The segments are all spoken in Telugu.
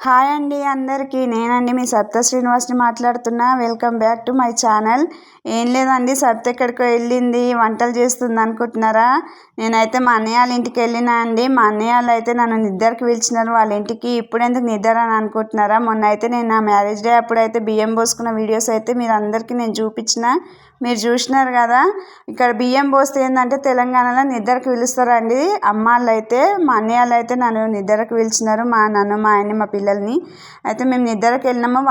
హాయ్ అండి అందరికీ. నేనండి మీ సప్త శ్రీనివాస్ని మాట్లాడుతున్నా. Welcome back to my channel. ఏం లేదండి, సప్త ఎక్కడికో వెళ్ళింది, వంటలు చేస్తుంది అనుకుంటున్నారా? నేనైతే మా అన్నయ్య వాళ్ళ ఇంటికి వెళ్ళినా అండి. మా అన్నయ్య వాళ్ళు అయితే నన్ను నిద్రకి పిలిచినారు వాళ్ళ ఇంటికి. ఇప్పుడెందుకు నిద్ర అని అనుకుంటున్నారా? మొన్న అయితే నేను నా మ్యారేజ్ డే అప్పుడైతే బియ్యం పోసుకున్న వీడియోస్ అయితే మీరు అందరికీ నేను చూపించిన, మీరు చూసినారు కదా. ఇక్కడ బియ్యం పోస్తే ఏంటంటే తెలంగాణలో నిద్రకు పిలుస్తారండి అమ్మ వాళ్ళు అయితే. మా అన్నయ్య వాళ్ళు అయితే నన్ను నిద్రకు పిలిచినారు, నన్ను మా ఆయన్ని మా పిల్లల్ని. అయితే మేము నిద్రకు వెళ్ళినాము.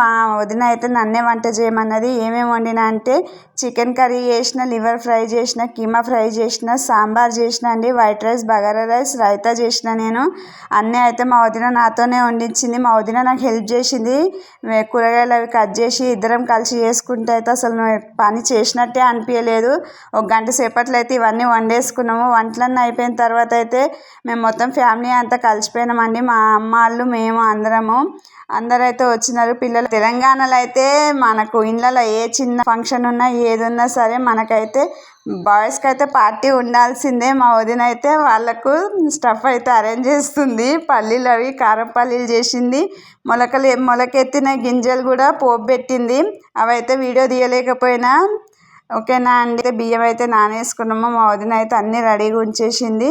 వదిన అయితే నన్నే వంట చేయమన్నది. ఏమేమి వండినా అంటే చికెన్ కర్రీ చేసిన, లివర్ ఫ్రై చేసిన, కీమా ఫ్రై చేసిన, సాంబార్ చేసిన అండి, white rice, bagara rice, raita చేసిన. నేను అన్నీ అయితే మా వదిన నాతోనే వండించింది. మా వదిన నాకు హెల్ప్ చేసింది. కూరగాయలు అవి కట్ చేసి ఇద్దరం కలిసి చేసుకుంటే అయితే అసలు పని చేసినట్టే అనిపించలేదు. ఒక గంట సేపట్లో అయితే ఇవన్నీ వండేసుకున్నాము. వంటలన్నీ అయిపోయిన తర్వాత అయితే మేము మొత్తం ఫ్యామిలీ అంతా కలిసిపోయినామండి. మా అమ్మ వాళ్ళు, మేము అందరైతే వచ్చినారు. పిల్లలు తెలంగాణలో అయితే మనకు ఇళ్ళలో ఏ చిన్న ఫంక్షన్ ఉన్నా ఏది ఉన్నా సరే మనకైతే బాయ్స్కి అయితే పార్టీ ఉండాల్సిందే. మా వదిన అయితే వాళ్ళకు స్టఫ్ అయితే అరేంజ్ చేస్తుంది. పల్లీలు అవి కారం పల్లీలు చేసింది. మొలకెత్తిన గింజలు కూడా పోపు పెట్టింది. అవైతే వీడియో తీయలేకపోయినా. ఓకేనా అండి. బియ్యం అయితే నానేసుకున్నాము. మా వదిన అయితే అన్నీ రెడీగా ఉంచేసింది.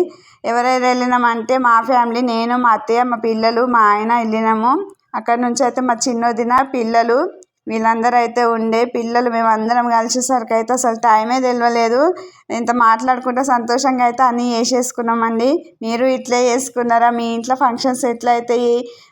ఎవరెవరు వెళ్ళినామంటే మా ఫ్యామిలీ, నేను, మా అత్తయ్య, మా పిల్లలు, మా ఆయన వెళ్ళినాము. అక్కడ నుంచి అయితే మా చిన్నొదిన, పిల్లలు వీళ్ళందరూ అయితే ఉండే. పిల్లలు మేము అందరం కలిసేసరికి అయితే అసలు టైమే తెలియలేదు. ఇంత మాట్లాడుకుంటే సంతోషంగా అయితే అన్నీ చేసేసుకున్నామండి. మీరు ఇట్లే చేసుకున్నారా? మీ ఇంట్లో ఫంక్షన్స్ ఎట్లా అవుతాయి,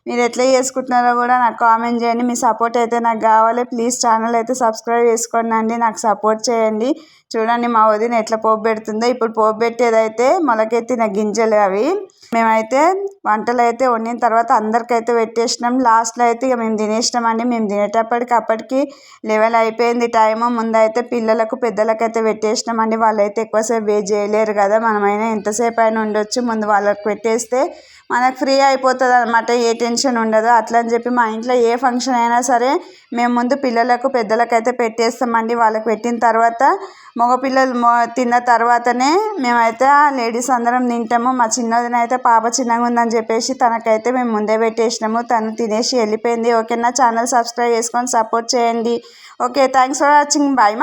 మీరు ఎట్లా చేసుకుంటున్నారో కూడా నాకు కామెంట్ చేయండి. మీ సపోర్ట్ అయితే నాకు కావాలి. ప్లీజ్ ఛానల్ అయితే సబ్స్క్రైబ్ చేసుకోండి అండి, నాకు సపోర్ట్ చేయండి. చూడండి మా వదిన ఎట్లా పోపు పెడుతుందో. ఇప్పుడు పోపు పెట్టేదైతే మొలకెత్తిన గింజలు అవి. మేమైతే వంటలు అయితే వండిన తర్వాత అందరికైతే పెట్టేసినాం. లాస్ట్లో అయితే ఇక మేము తినేసినామండి. మేము తినేటప్పటికి 11 అయిపోయింది టైము. ముందైతే పిల్లలకు పెద్దలకైతే పెట్టేసినామండి. వాళ్ళైతే ఎక్కువసేపు వెయిట్ చేయలేరు కదా, మనమైనా ఎంతసేపు అయినా ఉండొచ్చు. ముందు వాళ్ళకి పెట్టేస్తే మనకు ఫ్రీ అయిపోతుంది అనమాట, ఏ టెన్షన్ ఉండదు. అట్లా అని చెప్పి మా ఇంట్లో ఏ ఫంక్షన్ అయినా సరే మేము ముందు పిల్లలకు పెద్దలకైతే పెట్టేస్తామండి. వాళ్ళకి పెట్టిన తర్వాత మగపిల్లలు తిన్న తర్వాతనే మేమైతే లేడీస్ అందరం తింటాము. మా చిన్నదిన అయితే పాప చిన్నగా ఉందని చెప్పేసి తనకైతే మేము ముందే పెట్టేసినాము. తను తినేసి వెళ్ళిపోయింది. ఓకేనా, ఛానల్ సబ్స్క్రైబ్ చేసుకొని సపోర్ట్ చేయండి. Okay, thanks for watching. Bye.